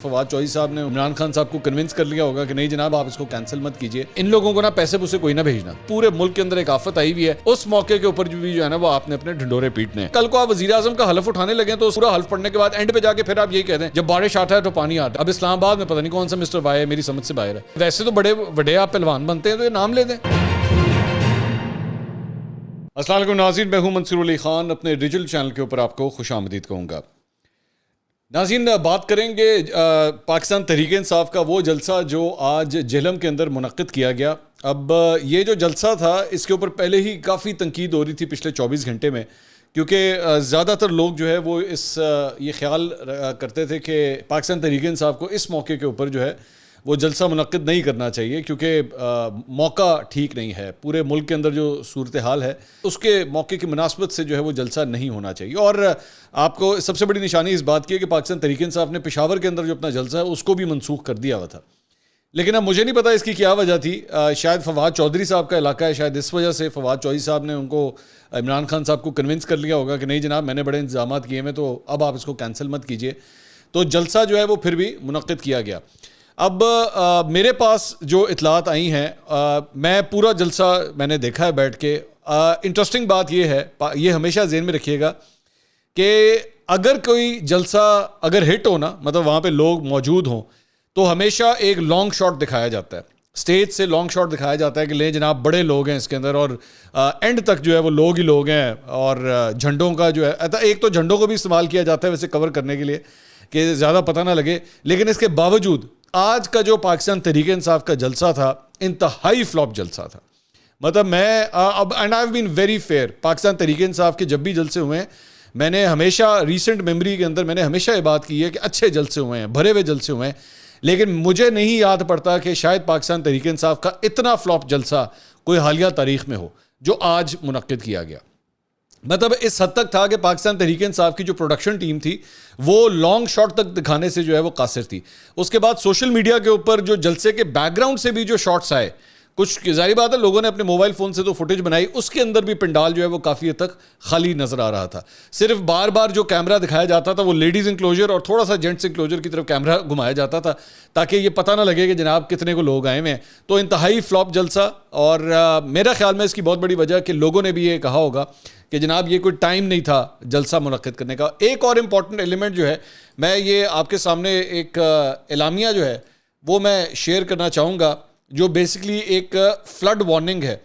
فواد چوہدری صاحب نے عمران خان صاحب کو کنونس کر لیا ہوگا کہ نہیں جناب آپ اس کو کینسل مت کیجئے. ان لوگوں کو نا پیسے پوسے کوئی نہ بھیجنا. پورے ملک کے اندر ایک آفت آئی ہوئی ہے, اس موقع کے اوپر جو ہے نا وہ آپ نے اپنے ڈھنڈورے پیٹنے ہیں. کل کو آپ وزیر اعظم کا حلف اٹھانے لگے تو پورا حلف پڑھنے کے بعد اینڈ پہ جا کے پھر آپ یہی کہتے ہیں جب بارش آتا ہے تو پانی آتا ہے. اب اسلام آباد میں پتہ نہیں کون سا مسٹر بھائی ہے, میری سمجھ سے باہر ہے. ویسے تو بڑے آپ پہلوان بنتے ہیں تو یہ نام لے دیں. السلام علیکم ناظرین, میں ہوں منصور علی خان. اپنے ڈیجیٹل چینل کے اوپر آپ کو خوش آمدید کہوں گا. ناظرین, بات کریں گے پاکستان تحریک انصاف کا وہ جلسہ جو آج جہلم کے اندر منعقد کیا گیا. اب یہ جو جلسہ تھا اس کے اوپر پہلے ہی کافی تنقید ہو رہی تھی پچھلے 24 گھنٹے میں, کیونکہ زیادہ تر لوگ جو ہے وہ یہ خیال کرتے تھے کہ پاکستان تحریک انصاف کو اس موقع کے اوپر جو ہے وہ جلسہ منعقد نہیں کرنا چاہیے, کیونکہ موقع ٹھیک نہیں ہے. پورے ملک کے اندر جو صورتحال ہے اس کے موقع کی مناسبت سے جو ہے وہ جلسہ نہیں ہونا چاہیے. اور آپ کو سب سے بڑی نشانی اس بات کی ہے کہ پاکستان تحریک انصاف نے پشاور کے اندر جو اپنا جلسہ ہے اس کو بھی منسوخ کر دیا ہوا تھا. لیکن اب مجھے نہیں پتا اس کی کیا وجہ تھی. شاید فواد چوہدری صاحب کا علاقہ ہے, شاید اس وجہ سے فواد چوہدری صاحب نے ان کو عمران خان صاحب کو کنونس کر لیا ہوگا کہ نہیں جناب میں نے بڑے انتظامات کیے ہیں تو اب آپ اس کو کینسل مت کیجیے. تو جلسہ جو ہے وہ پھر بھی منعقد کیا گیا. اب میرے پاس جو اطلاعات آئی ہیں, میں پورا جلسہ میں نے دیکھا ہے بیٹھ کے. انٹرسٹنگ بات یہ ہے, یہ ہمیشہ ذہن میں رکھیے گا کہ اگر کوئی جلسہ اگر ہٹ ہونا مطلب وہاں پہ لوگ موجود ہوں تو ہمیشہ ایک لانگ شاٹ دکھایا جاتا ہے, اسٹیج سے لانگ شاٹ دکھایا جاتا ہے کہ لے جناب بڑے لوگ ہیں اس کے اندر, اور اینڈ تک جو ہے وہ لوگ ہی لوگ ہیں. اور جھنڈوں کا جو ہے ایک تو جھنڈوں کو بھی استعمال کیا جاتا ہے ویسے کور کرنے کے لیے کہ زیادہ پتہ نہ لگے. لیکن اس کے باوجود آج کا جو پاکستان تحریک انصاف کا جلسہ تھا انتہائی فلاپ جلسہ تھا. مطلب میں اب and I have been very fair, Pakistan Tehreek Insaf کے جب بھی جلسے ہوئے ہیں میں نے ہمیشہ ریسنٹ میموری کے اندر میں نے ہمیشہ یہ بات کی ہے کہ اچھے جلسے ہوئے ہیں, بھرے ہوئے جلسے ہوئے ہیں. لیکن مجھے نہیں یاد پڑتا کہ شاید پاکستان تحریک انصاف کا اتنا فلاپ جلسہ کوئی حالیہ تاریخ میں ہو جو آج منعقد کیا گیا. مطلب اس حد تک تھا کہ پاکستان تحریک انصاف کی جو پروڈکشن ٹیم تھی وہ لانگ شاٹ تک دکھانے سے جو ہے وہ قاصر تھی. اس کے بعد سوشل میڈیا کے اوپر جو جلسے کے بیک گراؤنڈ سے بھی جو شاٹس آئے, کچھ ظاہری بات ہے لوگوں نے اپنے موبائل فون سے تو فوٹیج بنائی, اس کے اندر بھی پنڈال جو ہے وہ کافی حد تک خالی نظر آ رہا تھا. صرف بار بار جو کیمرہ دکھایا جاتا تھا وہ لیڈیز انکلوجر اور تھوڑا سا جینٹس انکلوجر کی طرف کیمرہ گھمایا جاتا تھا تاکہ یہ پتہ نہ لگے کہ جناب کتنے کو لوگ آئے ہوئے ہیں. تو انتہائی فلاپ جلسہ, اور میرا خیال میں اس کی بہت بڑی وجہ کہ لوگوں نے بھی یہ کہا ہوگا کہ جناب یہ کوئی ٹائم نہیں تھا جلسہ منعقد کرنے کا. ایک اور امپورٹنٹ ایلیمنٹ جو ہے میں یہ آپ کے سامنے ایک اعلامیہ جو ہے وہ میں شیئر کرنا چاہوں گا جو بیسکلی ایک فلڈ وارننگ ہے.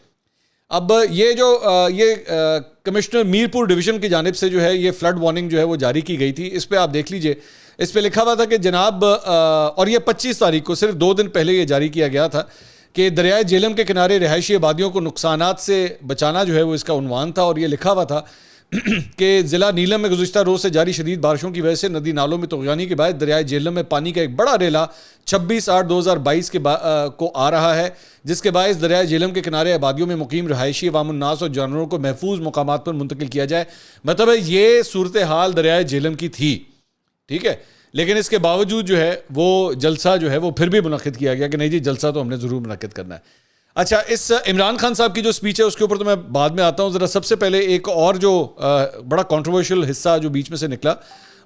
اب یہ کمشنر میرپور ڈویژن کی جانب سے جو ہے یہ فلڈ وارننگ جو ہے وہ جاری کی گئی تھی. اس پہ آپ دیکھ لیجئے, اس پہ لکھا ہوا تھا کہ جناب, اور یہ 25 تاریخ کو صرف 2 دن پہلے یہ جاری کیا گیا تھا کہ دریائے جہلم کے کنارے رہائشی آبادیوں کو نقصانات سے بچانا جو ہے وہ اس کا عنوان تھا. اور یہ لکھا ہوا تھا کہ ضلع نیلم میں گزشتہ روز سے جاری شدید بارشوں کی وجہ سے ندی نالوں میں طغیانی کے باعث دریائے جہلم میں پانی کا ایک بڑا ریلا 26/8/2022 کو آ رہا ہے, جس کے باعث دریائے جہلم کے کنارے آبادیوں میں مقیم رہائشی عوام الناس اور جانوروں کو محفوظ مقامات پر منتقل کیا جائے. مطلب یہ صورتحال دریائے جہلم کی تھی, ٹھیک ہے, لیکن اس کے باوجود جو ہے وہ جلسہ جو ہے وہ پھر بھی منعقد کیا گیا کہ نہیں جی جلسہ تو ہم نے ضرور منعقد کرنا ہے. اچھا, اس عمران خان صاحب کی جو سپیچ ہے اس کے اوپر تو میں بعد میں آتا ہوں. ذرا سب سے پہلے ایک اور جو بڑا کنٹروورشل حصہ جو بیچ میں سے نکلا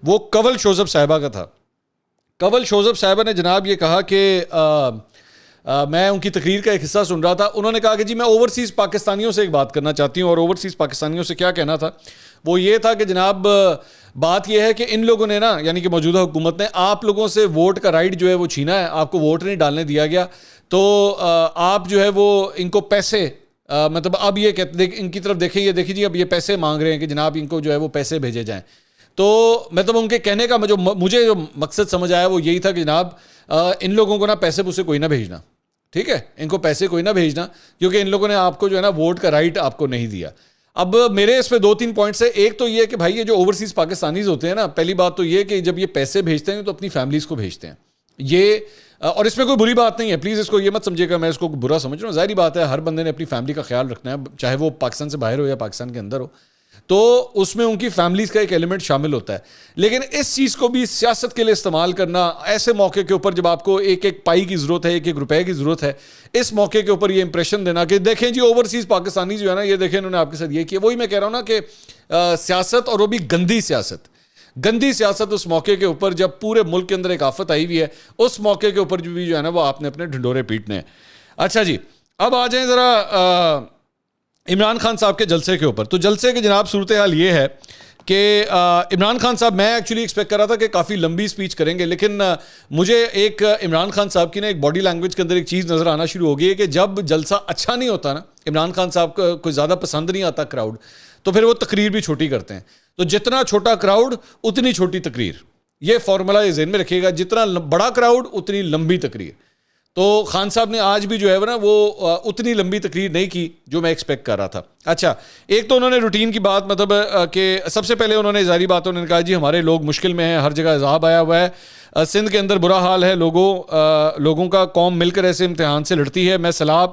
وہ کنول شوذب صاحبہ کا تھا. کنول شوذب صاحبہ نے جناب یہ کہا کہ میں ان کی تقریر کا ایک حصہ سن رہا تھا, انہوں نے کہا کہ جی میں اوورسیز پاکستانیوں سے ایک بات کرنا چاہتی ہوں. اور اوورسیز پاکستانیوں سے کیا کہنا تھا وہ یہ تھا کہ جناب بات یہ ہے کہ ان لوگوں نے نا, یعنی کہ موجودہ حکومت نے آپ لوگوں سے ووٹ کا رائٹ جو ہے وہ چھینا ہے, آپ کو ووٹ نہیں ڈالنے دیا گیا, تو آپ جو ہے وہ ان کو پیسے مطلب اب یہ کہتے ان کی طرف دیکھیں, یہ دیکھیں جی اب یہ پیسے مانگ رہے ہیں کہ جناب ان کو جو ہے وہ پیسے بھیجے جائیں. تو مطلب ان کے کہنے کا مجھے جو مقصد سمجھ آیا وہ یہی تھا کہ جناب ان لوگوں کو نا پیسے پوسے کوئی نہ بھیجنا, ٹھیک ہے, ان کو پیسے کوئی نہ بھیجنا کیونکہ ان لوگوں نے آپ کو جو ہے نا ووٹ کا رائٹ آپ کو نہیں دیا. اب میرے اس پہ 2-3 پوائنٹس ہیں. ایک تو یہ کہ بھائی یہ جو اوورسیز پاکستانیز ہوتے ہیں نا, پہلی بات تو یہ کہ جب یہ پیسے بھیجتے ہیں تو اپنی فیملیز کو بھیجتے ہیں یہ, اور اس میں کوئی بری بات نہیں ہے, پلیز اس کو یہ مت سمجھے گا میں اس کو برا سمجھ رہا ہوں. ظاہری بات ہے ہر بندے نے اپنی فیملی کا خیال رکھنا ہے, چاہے وہ پاکستان سے باہر ہو یا پاکستان کے اندر ہو, تو اس میں ان کی فیملیز کا ایک ایلیمنٹ شامل ہوتا ہے. لیکن اس چیز کو بھی سیاست کے لیے استعمال کرنا ایسے موقع کے اوپر جب آپ کو ایک ایک پائی کی ضرورت ہے, ایک ایک روپے کی ضرورت ہے, اس موقع کے اوپر یہ امپریشن دینا کہ دیکھیں جی اوورسیز پاکستانی جو ہے نا یہ دیکھیں انہوں نے آپ کے ساتھ یہ کیا, وہی میں کہہ رہا ہوں نا کہ سیاست, اور وہ بھی گندی سیاست گندی سیاست اس موقع کے اوپر جب پورے ملک کے اندر ایک آفت آئی ہوئی ہے, اس موقع کے اوپر بھی جو ہے نا وہ آپ نے اپنے ڈھنڈورے پیٹنے ہیں. اچھا جی, اب آ جائیں ذرا عمران خان صاحب کے جلسے کے اوپر. تو جلسے کی جناب صورتحال یہ ہے کہ عمران خان صاحب, میں ایکچولی ایکسپیکٹ کر رہا تھا کہ کافی لمبی سپیچ کریں گے, لیکن مجھے ایک عمران خان صاحب کی نا ایک باڈی لینگویج کے اندر ایک چیز نظر آنا شروع ہو گئی ہے کہ جب جلسہ اچھا نہیں ہوتا نا, عمران خان صاحب کو کوئی زیادہ پسند نہیں آتا کراؤڈ, تو پھر وہ تقریر بھی چھوٹی کرتے ہیں. تو جتنا چھوٹا کراؤڈ اتنی چھوٹی تقریر, یہ فارمولا یہ ذہن میں رکھیے گا, جتنا بڑا کراؤڈ اتنی لمبی تقریر. تو خان صاحب نے آج بھی جو ہے نا وہ اتنی لمبی تقریر نہیں کی جو میں ایکسپیکٹ کر رہا تھا. اچھا, ایک تو انہوں نے روٹین کی بات, مطلب کہ سب سے پہلے انہوں نے ظاہری بات انہوں نے کہا جی ہمارے لوگ مشکل میں ہیں, ہر جگہ عذاب آیا ہوا ہے, سندھ کے اندر برا حال ہے, لوگوں کا قوم مل کر ایسے امتحان سے لڑتی ہے. میں سیلاب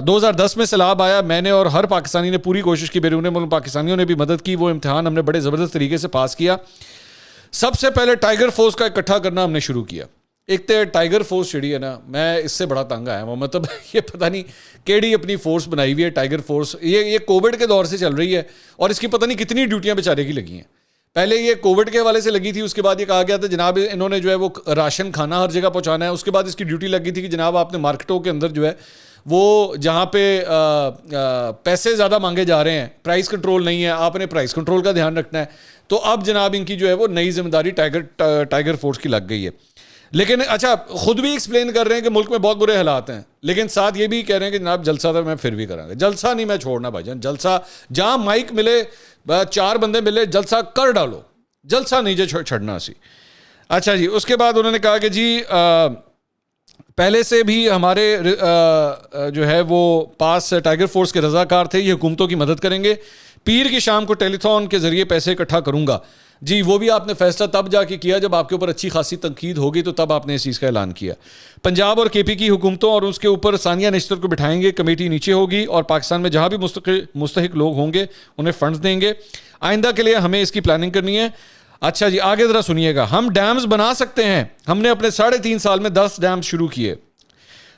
2010 میں سیلاب آیا, میں نے اور ہر پاکستانی نے پوری کوشش کی, بیرون ملک پاکستانیوں نے بھی مدد کی, وہ امتحان ہم نے بڑے زبردست طریقے سے پاس کیا. سب سے پہلے ٹائیگر فورس کا اکٹھا کرنا ہم نے شروع کیا. ایک تو ٹائیگر فورس چڑی ہے نا, میں اس سے بڑا تنگ آیا ہوں, مطلب یہ پتہ نہیں کیڑی اپنی فورس بنائی ہوئی ہے ٹائیگر فورس. یہ کووڈ کے دور سے چل رہی ہے اور اس کی پتہ نہیں کتنی ڈیوٹیاں بیچارے کی لگی ہیں. پہلے یہ کووڈ کے حوالے سے لگی تھی, اس کے بعد یہ کہا گیا تھا جناب انہوں نے جو ہے وہ راشن کھانا ہر جگہ پہنچانا ہے. اس کے بعد اس کی ڈیوٹی لگی تھی کہ جناب آپ نے مارکیٹوں کے اندر جو ہے وہ جہاں پہ پیسے زیادہ مانگے جا رہے ہیں, پرائز کنٹرول نہیں ہے, آپ نے پرائز کنٹرول کا دھیان رکھنا ہے. تو اب جناب ان کی جو ہے وہ نئی ذمہ داری ٹائیگر فورس کی لگ گئی ہے. لیکن اچھا, خود بھی ایکسپلین کر رہے ہیں کہ ملک میں بہت برے حالات ہیں, لیکن ساتھ یہ بھی کہہ رہے ہیں کہ جناب جلسہ تھا میں پھر بھی کروں گا. جلسہ نہیں میں چھوڑنا بھائی جان, جلسہ جہاں مائک ملے, 4 بندے ملے, جلسہ کر ڈالو, جلسہ نہیں جو چھڑنا سی. اچھا جی, اس کے بعد انہوں نے کہا کہ جی پہلے سے بھی ہمارے جو ہے وہ پاس ٹائیگر فورس کے رضاکار تھے, یہ حکومتوں کی مدد کریں گے. پیر کی شام کو ٹیلی تھون کے ذریعے پیسے اکٹھا کروں گا. جی وہ بھی آپ نے فیصلہ تب جا کے کیا جب آپ کے اوپر اچھی خاصی تنقید ہوگی, تو تب آپ نے اس چیز کا اعلان کیا. پنجاب اور کے پی کی حکومتوں اور اس کے اوپر ثانیہ نشتر کو بٹھائیں گے, کمیٹی نیچے ہوگی اور پاکستان میں جہاں بھی مستحق لوگ ہوں گے انہیں فنڈز دیں گے. آئندہ کے لیے ہمیں اس کی پلاننگ کرنی ہے. اچھا جی, آگے ذرا سنیے گا. ہم ڈیمز بنا سکتے ہیں, ہم نے اپنے 3.5 سال میں 10 ڈیمز شروع کیے.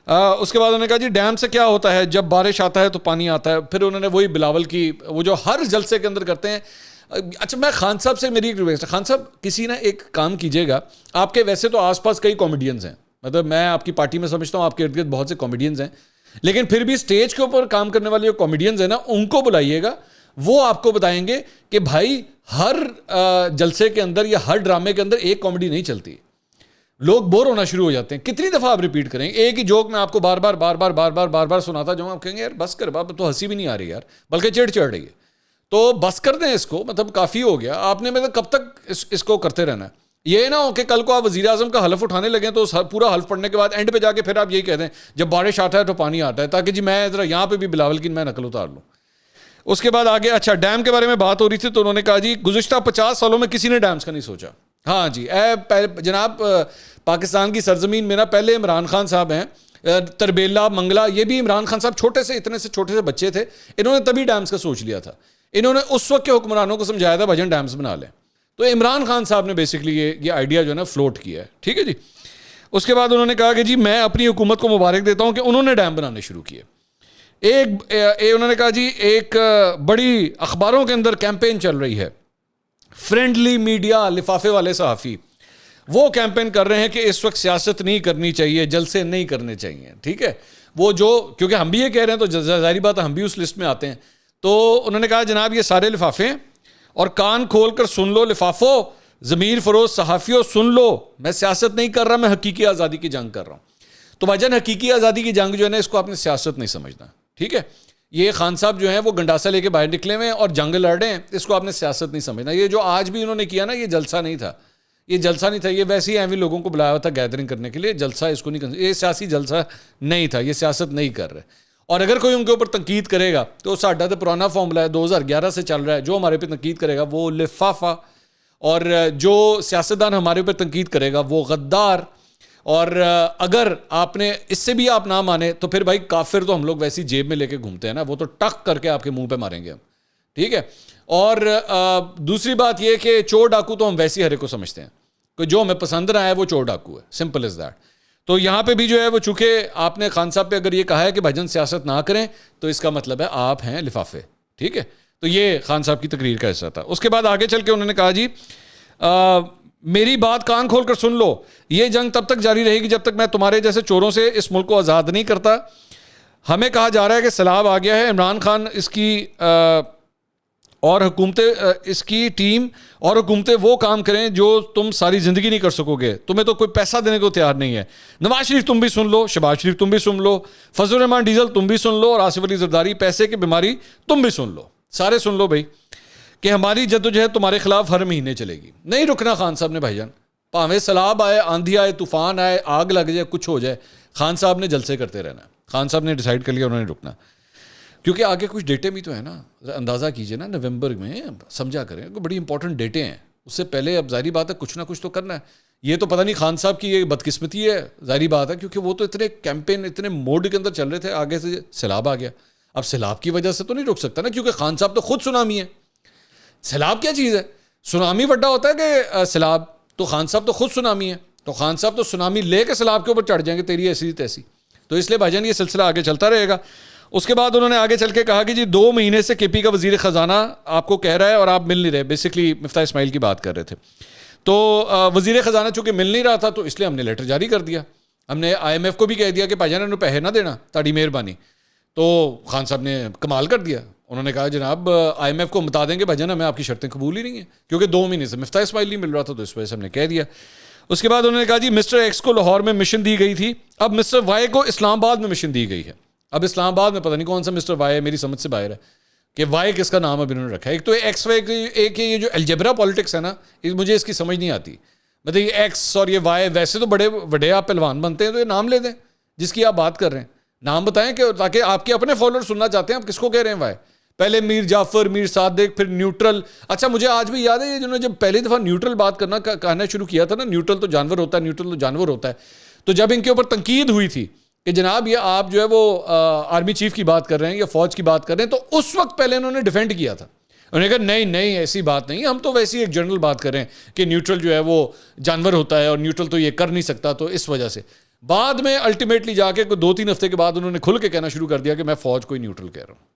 اس کے بعد انہوں نے کہا جی ڈیم سے کیا ہوتا ہے, جب بارش آتا ہے تو پانی آتا ہے. پھر انہوں نے وہی بلاول کی وہ جو ہر جلسے کے اندر کرتے ہیں. اچھا, میں خان صاحب سے میری ایک ریکویسٹ ہے, خان صاحب کسی نہ ایک کام کیجیے گا. آپ کے ویسے تو آس پاس کئی کامیڈینز ہیں, مطلب میں آپ کی پارٹی میں سمجھتا ہوں آپ کے ارد گرد بہت سے کامیڈینز ہیں, لیکن پھر بھی اسٹیج کے اوپر کام کرنے والے جو کامیڈینز ہیں نا, ان کو بلائیے گا. وہ آپ کو بتائیں گے کہ بھائی ہر جلسے کے اندر یا ہر ڈرامے کے اندر ایک کامیڈی نہیں چلتی, لوگ بور ہونا شروع ہو جاتے ہیں. کتنی دفعہ آپ ریپیٹ کریں ایک ہی جوک میں آپ کو بار بار سناتا جاؤں, آپ کہیں گے یار بس کر, باب تو ہنسی بھی نہیں آ رہی یار, بلکہ چڑھ رہی ہے. تو بس کر دیں اس کو, مطلب کافی ہو گیا. آپ نے مطلب کب تک اس کو کرتے رہنا ہے؟ یہ نہ ہو کہ کل کو آپ وزیر اعظم کا حلف اٹھانے لگیں تو پورا حلف پڑھنے کے بعد اینڈ پہ جا کے پھر آپ یہی کہتے ہیں جب بارش آتا ہے تو پانی آتا ہے, تاکہ جی میں ذرا یہاں پہ بھی بلاول کی میں نقل اتار لوں. اس کے بعد آگے اچھا ڈیم کے بارے میں بات ہو رہی تھی, تو انہوں نے کہا جی گزشتہ 50 سالوں میں کسی نے ڈیمز کا نہیں سوچا. ہاں جی, جناب پاکستان کی سرزمین میں نا پہلے عمران خان صاحب ہیں, تربیلا منگلا, یہ بھی عمران خان صاحب چھوٹے سے بچے تھے, انہوں نے تبھی ڈیمز کا سوچ لیا تھا. انہوں نے اس وقت کے حکمرانوں کو سمجھایا تھا بھجن ڈیمز بنا لیں. تو عمران خان صاحب نے بیسکلی یہ آئیڈیا جو ہے نا فلوٹ کیا ہے. ٹھیک ہے جی. اس کے بعد انہوں نے کہا کہ جی میں اپنی حکومت کو مبارک دیتا ہوں کہ انہوں نے ڈیم بنانے شروع کیے. انہوں نے کہا جی ایک بڑی اخباروں کے اندر کیمپین چل رہی ہے, فرینڈلی میڈیا, لفافے والے صحافی وہ کیمپین کر رہے ہیں کہ اس وقت سیاست نہیں کرنی چاہیے, جلسے نہیں کرنے چاہیے. ٹھیک ہے, وہ جو کیونکہ ہم بھی یہ کہہ رہے ہیں تو ظاہری بات ہے ہم بھی اس لسٹ میں آتے ہیں. تو انہوں نے کہا جناب یہ سارے لفافے ہیں اور کان کھول کر سن لو لفافوں, ضمیر فروز صحافیوں سن لو, میں سیاست نہیں کر رہا, میں حقیقی آزادی کی جنگ کر رہا ہوں. تو بھائی حقیقی آزادی کی جنگ جو ہے نا اس کو آپ نے سیاست نہیں سمجھنا. ٹھیک ہے, یہ خان صاحب جو ہیں وہ گنڈاسا لے کے باہر نکلے ہوئے ہیں اور جنگ لڑ رہے ہیں, اس کو آپ نے سیاست نہیں سمجھنا. یہ جو آج بھی انہوں نے کیا نا یہ جلسہ نہیں تھا, یہ ویسے ہی ایویں لوگوں کو بلایا ہوا تھا گیدرنگ کرنے کے لیے. جلسہ اس کو نہیں, یہ سیاسی جلسہ نہیں تھا, یہ سیاست نہیں کر رہے. اور اگر کوئی ان کے اوپر تنقید کرے گا تو ساڈا تو پرانا فارمولا ہے 2011 سے چل رہا ہے, جو ہمارے پہ تنقید کرے گا وہ لفافہ, اور جو سیاستدان ہمارے اوپر تنقید کرے گا وہ غدار. اور اگر آپ نے اس سے بھی آپ نہ مانے تو پھر بھائی کافر تو ہم لوگ ویسی جیب میں لے کے گھومتے ہیں نا, وہ تو ٹک کر کے آپ کے منہ پہ ماریں گے ہم. ٹھیک ہے, اور دوسری بات یہ کہ چور ڈاکو تو ہم ویسی ہر ایک کو سمجھتے ہیں, کہ جو ہمیں پسند نہ آئے وہ چور ڈاکو ہے, سمپل از دیٹ. تو یہاں پہ بھی جو ہے وہ چونکہ آپ نے خان صاحب پہ اگر یہ کہا ہے کہ بھجن سیاست نہ کریں تو اس کا مطلب ہے آپ ہیں لفافے. ٹھیک ہے, تو یہ خان صاحب کی تقریر کا حصہ تھا. اس کے بعد آگے چل کے انہوں نے کہا جی میری بات کان کھول کر سن لو, یہ جنگ تب تک جاری رہے گی جب تک میں تمہارے جیسے چوروں سے اس ملک کو آزاد نہیں کرتا. ہمیں کہا جا رہا ہے کہ سیلاب آ گیا ہے, عمران خان اس کی اور حکومتیں اس کی ٹیم اور حکومتیں وہ کام کریں جو تم ساری زندگی نہیں کر سکو گے, تمہیں تو کوئی پیسہ دینے کو تیار نہیں ہے. نواز شریف تم بھی سن لو, شہباز شریف تم بھی سن لو, فضل الرحمان ڈیزل تم بھی سن لو, اور آصف علی زرداری پیسے کی بیماری تم بھی سن لو. سارے سن لو بھائی کہ ہماری جدوجہد تمہارے خلاف ہر مہینے چلے گی. نہیں رکنا خان صاحب نے بھائی جان, پاویں سیلاب آئے, آندھی آئے, طوفان آئے, آگ لگ جائے, کچھ ہو جائے, خان صاحب نے جلسے کرتے رہنا ہے. خان صاحب نے ڈیسائیڈ کر لیا انہوں نے رکنا, کیونکہ آگے کچھ ڈیٹے بھی تو ہیں نا. اندازہ کیجئے نا, نومبر میں سمجھا کریں, بڑی امپورٹنٹ ڈیٹے ہیں. اس سے پہلے اب ظاہری بات ہے کچھ نہ کچھ تو کرنا ہے. یہ تو پتہ نہیں خان صاحب کی یہ بدقسمتی ہے, ظاہری بات ہے, کیونکہ وہ تو اتنے کیمپین اتنے موڈ کے اندر چل رہے تھے, آگے سے سیلاب آ گیا. اب سیلاب کی وجہ سے تو نہیں رک سکتا نا, کیونکہ خان صاحب تو خود سونامی ہے. سیلاب کیا چیز ہے؟ سونامی بڑا ہوتا ہے کہ سیلاب, تو خان صاحب تو خود سونامی ہے. تو خان صاحب تو سونامی لے کے سیلاب کے اوپر چڑھ جائیں گے, تیری ایسی تیسی. تو اس لیے بھائی جان یہ سلسلہ آگے چلتا رہے گا. اس کے بعد انہوں نے آگے چل کے کہا کہ جی 2 مہینے سے کے پی کا وزیر خزانہ آپ کو کہہ رہا ہے اور آپ مل نہیں رہے. بیسکلی مفتاح اسماعیل کی بات کر رہے تھے. تو وزیر خزانہ چونکہ مل نہیں رہا تھا تو اس لیے ہم نے لیٹر جاری کر دیا. ہم نے آئی ایم ایف کو بھی کہہ دیا کہ بھائی جان انہوں پیسے نہ دینا, تاڑی مہربانی. تو خان صاحب نے کمال کر دیا. انہوں نے کہا جناب آئی ایم ایف کو بتا دیں گے بھائی جان ہمیں آپ کی شرطیں قبول ہی نہیں ہیں, کیونکہ 2 مہینے سے مفتاح اسماعیل نہیں مل رہا تھا, تو اس وجہ سے ہم نے کہہ دیا. اس کے بعد انہوں نے کہا جی مسٹر ایکس کو لاہور میں مشن دی گئی تھی, اب مسٹر وائی کو اسلام آباد میں مشن دی گئی ہے. اب اسلام آباد میں پتہ نہیں کون سا مسٹر وائی ہے, میری سمجھ سے باہر ہے کہ وائی کس کا نام ابھی انہوں نے رکھا ہے. ایک تو ایکس وائی, ایک یہ جو الجبرا پالیٹکس ہے نا, مجھے اس کی سمجھ نہیں آتی. مطلب یہ ایکس اور یہ وائی, ویسے تو بڑے بڑے آپ پہلوان بنتے ہیں, تو یہ نام لے دیں جس کی آپ بات کر رہے ہیں, نام بتائیں کہ تاکہ آپ کے اپنے فالوور سننا چاہتے ہیں آپ کس کو کہہ رہے ہیں وائی. پہلے میر جعفر, میر صادق, پھر نیوٹرل. اچھا مجھے آج بھی یاد ہے یہ جنہوں نے جب پہلی دفعہ نیوٹرل بات کہنا شروع کیا تھا نا, نیوٹرل تو جانور ہوتا ہے, نیوٹرل تو جانور ہوتا ہے. تو جب ان کے اوپر تنقید ہوئی تھی کہ جناب یہ آپ جو ہے وہ آرمی چیف کی بات کر رہے ہیں یا فوج کی بات کر رہے ہیں, تو اس وقت پہلے انہوں نے ڈیفینڈ کیا تھا. انہوں نے کہا نہیں ایسی بات نہیں, ہم تو ویسی ایک جنرل بات کر رہے ہیں کہ نیوٹرل جو ہے وہ جانور ہوتا ہے اور نیوٹرل تو یہ کر نہیں سکتا, تو اس وجہ سے. بعد میں الٹیمیٹلی جا کے 2-3 ہفتے کے بعد انہوں نے کھل کے کہنا شروع کر دیا کہ میں فوج کو ہی نیوٹرل کہہ رہا ہوں.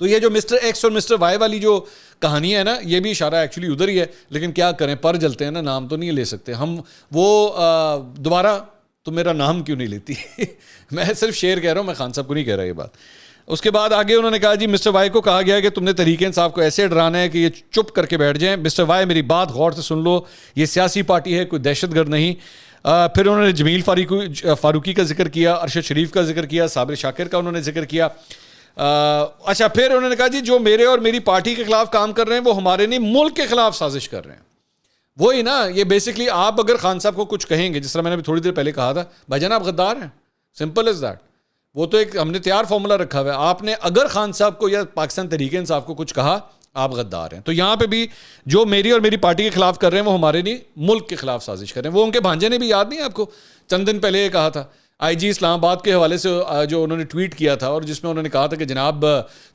تو یہ جو مسٹر ایکس اور مسٹر وائی والی جو کہانی ہے نا, یہ بھی اشارہ ایکچولی ادھر ہی ہے, لیکن کیا کریں پر جلتے ہیں نا, نام تو نہیں لے سکتے ہم. وہ دوبارہ تو میرا نام کیوں نہیں لیتی میں صرف شعر کہہ رہا ہوں, میں خان صاحب کو نہیں کہہ رہا یہ بات. اس کے بعد آگے انہوں نے کہا جی مسٹر وائی کو کہا گیا ہے کہ تم نے تحریک انصاف کو ایسے ڈرانا ہے کہ یہ چپ کر کے بیٹھ جائیں. مسٹر وائی میری بات غور سے سن لو, یہ سیاسی پارٹی ہے, کوئی دہشت گرد نہیں. پھر انہوں نے جمیل فاروقی کا ذکر کیا, ارشد شریف کا ذکر کیا, صابر شاکر کا انہوں نے ذکر کیا. اچھا پھر انہوں نے کہا جی جو میرے اور میری پارٹی کے خلاف کام کر رہے ہیں وہ ہمارے نہیں ملک کے خلاف سازش کر رہے ہیں. وہی نا, یہ بیسکلی آپ اگر خان صاحب کو کچھ کہیں گے, جس طرح میں نے ابھی تھوڑی دیر پہلے کہا تھا, بھائی جان آپ غدار ہیں, سمپل از دیٹ. وہ تو ایک ہم نے تیار فارمولا رکھا ہوا ہے. آپ نے اگر خان صاحب کو یا پاکستان تحریک انصاف کو کچھ کہا, آپ غدار ہیں. تو یہاں پہ بھی جو میری اور میری پارٹی کے خلاف کر رہے ہیں وہ ہمارے نہیں ملک کے خلاف سازش کر رہے ہیں. وہ ان کے بھانجے نے بھی, یاد نہیں آپ کو, چند دن پہلے یہ کہا تھا آئی جی اسلام آباد کے حوالے سے جو انہوں نے ٹویٹ کیا تھا, اور جس میں انہوں نے کہا تھا کہ جناب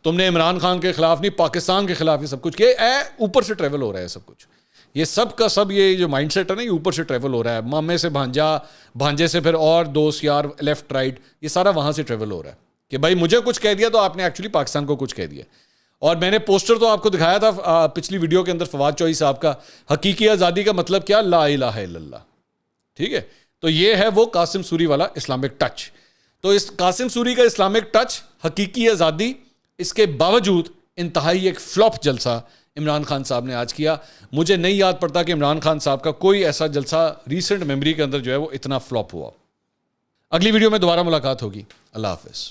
تم نے عمران خان کے خلاف نہیں پاکستان کے خلاف یہ سب کچھ کیا. اوپر سے ٹریول ہو رہا ہے سب کچھ, یہ سب کا سب یہ جو مائنڈ سیٹ ہے نا, یہ اوپر سے ٹریول ہو رہا ہے. مامے سے بھانجا, بھانجے سے پھر اور دوست یار, لیفٹ رائٹ, یہ سارا وہاں سے ٹریول ہو رہا ہے کہ بھائی مجھے کچھ کہہ دیا تو آپ نے ایکچولی پاکستان کو کچھ کہہ دیا. اور میں نے پوسٹر تو آپ کو دکھایا تھا پچھلی ویڈیو کے اندر, فواد چوہی صاحب کا, حقیقی آزادی کا مطلب کیا, لا الہ الا اللہ. ٹھیک ہے, تو یہ ہے وہ قاسم سوری والا اسلامک ٹچ. تو اس قاسم سوری کا اسلامک ٹچ, حقیقی آزادی, اس کے باوجود انتہائی ایک فلاپ جلسہ عمران خان صاحب نے آج کیا. مجھے نہیں یاد پڑتا کہ عمران خان صاحب کا کوئی ایسا جلسہ ریسنٹ میموری کے اندر جو ہے وہ اتنا فلاپ ہوا. اگلی ویڈیو میں دوبارہ ملاقات ہوگی. اللہ حافظ.